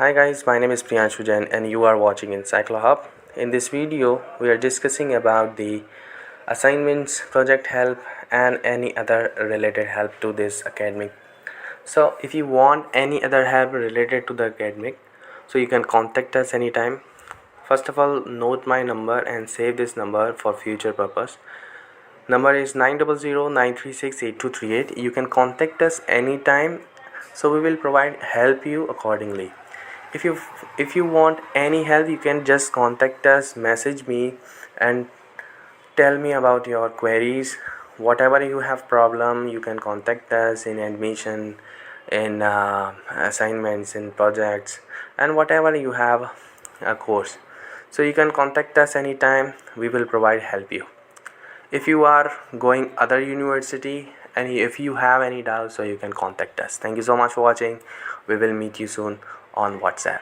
Hi guys, my name is Priyanshu Jain and you are watching Encyclohub. In this video, we are discussing about the assignments, project help and any other related help to this academic. So if you want any other help related to the academic, so you can contact us anytime. First of all, note my number and save this number for future purpose. Number is 900-936-8238. You can contact us anytime, so we will help you accordingly. If you want any help, you can just contact us, message me and tell me about your queries. Whatever you have problem, you can contact us in admission, in assignments, in projects, and whatever you have a course. So you can contact us anytime. We will help you. If you are going other university and if you have any doubts, so you can contact us. Thank you so much for watching. We will meet you soon on WhatsApp.